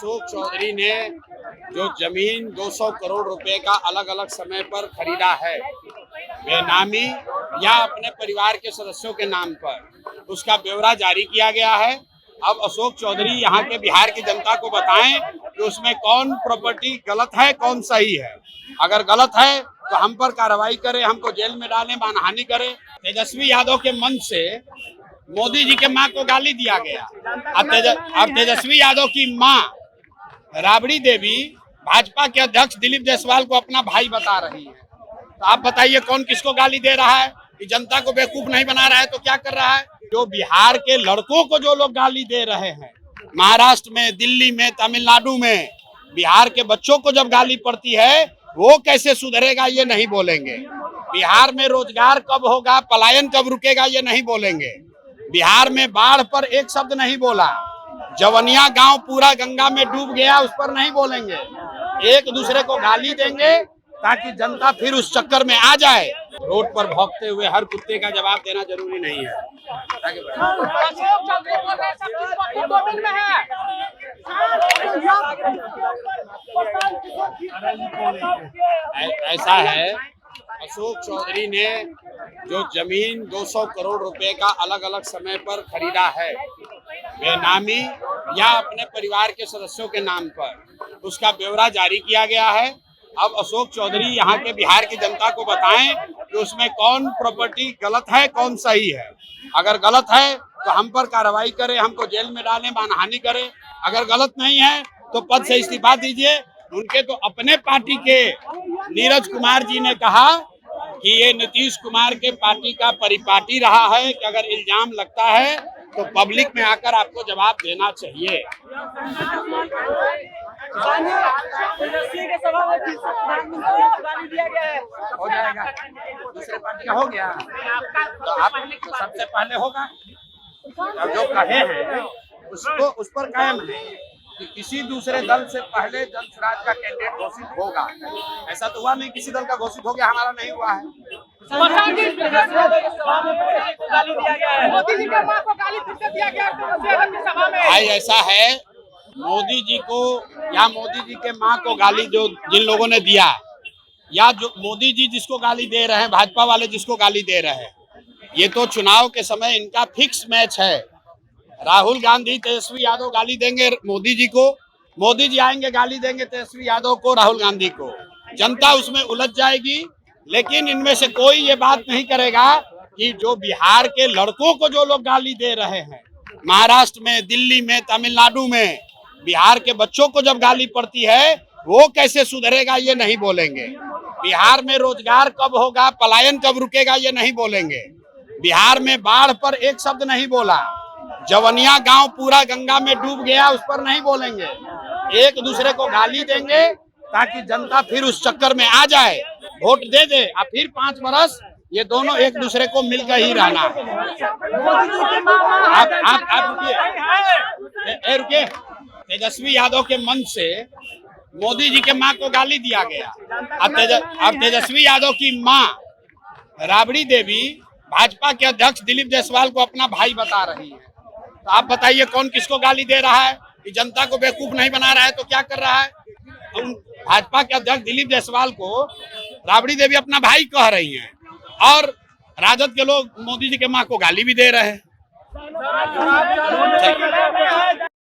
अशोक चौधरी ने जो जमीन 200 करोड़ रुपए का अलग अलग समय पर खरीदा है बेनामी या अपने परिवार के सदस्यों के नाम पर, उसका ब्यौरा जारी किया गया है। अब अशोक चौधरी यहाँ के बिहार की जनता को बताएं कि उसमें कौन प्रॉपर्टी गलत है, कौन सही है। अगर गलत है तो हम पर कार्रवाई करें, हमको जेल में डालें, मानहानि करें। तेजस्वी यादव के मन से मोदी जी के माँ को गाली दिया गया। अब तेजस्वी यादव की माँ राबड़ी देवी भाजपा के अध्यक्ष दिलीप जायसवाल को अपना भाई बता रही है। तो आप बताइए कौन किसको गाली दे रहा है? कि जनता को बेवकूफ नहीं बना रहा है तो क्या कर रहा है? जो बिहार के लड़कों को जो लोग गाली दे रहे हैं, महाराष्ट्र में, दिल्ली में, तमिलनाडु में, बिहार के बच्चों को जब गाली पड़ती है वो कैसे सुधरेगा ये नहीं बोलेंगे। बिहार में रोजगार कब होगा, पलायन कब रुकेगा ये नहीं बोलेंगे। बिहार में बाढ़ पर एक शब्द नहीं बोला। जवनिया गांव पूरा गंगा में डूब गया, उस पर नहीं बोलेंगे। एक दूसरे को गाली देंगे ताकि जनता फिर उस चक्कर में आ जाए। रोड पर भौंकते हुए हर कुत्ते का जवाब देना जरूरी नहीं है। ऐसा है, अशोक चौधरी ने जो जमीन 200 करोड़ रुपए का अलग अलग समय पर खरीदा है बेनामी या अपने परिवार के सदस्यों के नाम पर, उसका ब्यौरा जारी किया गया है। अब अशोक चौधरी यहाँ के बिहार की जनता को बताएं कि उसमें कौन प्रॉपर्टी गलत है, कौन सही है। अगर गलत है तो हम पर कार्रवाई करें, हमको जेल में डालें, मानहानि करें। अगर गलत नहीं है तो पद से इस्तीफा दीजिए। उनके तो अपने पार्टी के नीरज कुमार जी ने कहा कि ये नीतीश कुमार के पार्टी का परिपाटी रहा है कि अगर इल्जाम लगता है तो पब्लिक में आकर आपको जवाब देना चाहिए। हो जाएगा, दूसरे पार्टी का हो गया तो आप सबसे पहले होगा। अब जो कहे हैं उसको उस पर कायम है कि किसी दूसरे दल से पहले जनसुराज का कैंडिडेट घोषित होगा। ऐसा तो हुआ नहीं, किसी दल का घोषित हो गया, हमारा नहीं हुआ है। भाई ऐसा है, मोदी जी को या मोदी जी के माँ को गाली जो जिन लोगों ने दिया, या जो मोदी जी जिसको गाली दे रहे हैं, भाजपा वाले जिसको गाली दे रहे हैं, ये तो चुनाव के समय इनका फिक्स मैच है। राहुल गांधी तेजस्वी यादव गाली देंगे मोदी जी को, मोदी जी आएंगे गाली देंगे तेजस्वी यादव को, राहुल गांधी को। जनता उसमें उलझ जाएगी। लेकिन इनमें से कोई ये बात नहीं करेगा कि जो बिहार के लड़कों को जो लोग गाली दे रहे हैं, महाराष्ट्र में, दिल्ली में, तमिलनाडु में, बिहार के बच्चों को जब गाली पड़ती है वो कैसे सुधरेगा ये नहीं बोलेंगे। बिहार में रोजगार कब होगा, पलायन कब रुकेगा ये नहीं बोलेंगे। बिहार में बाढ़ पर एक शब्द नहीं बोला। जवनिया गांव पूरा गंगा में डूब गया, उस पर नहीं बोलेंगे। एक दूसरे को गाली देंगे ताकि जनता फिर उस चक्कर में आ जाए, वोट दे दे, और फिर 5 बरस ये दोनों एक दूसरे को मिलकर ही रहना है। आप रुकिए। तेजस्वी यादव के मन से मोदी जी के माँ को गाली दिया गया। अब तेजस्वी यादव की माँ राबड़ी देवी भाजपा के अध्यक्ष दिलीप जायसवाल को अपना भाई बता रही है। तो आप बताइए कौन किसको गाली दे रहा है? कि जनता को बेवकूफ नहीं बना रहा है तो क्या कर रहा है? भाजपा के अध्यक्ष दिलीप जायसवाल को राबड़ी देवी अपना भाई कह रही हैं, और राजद के लोग मोदी जी के माँ को गाली भी दे रहे हैं।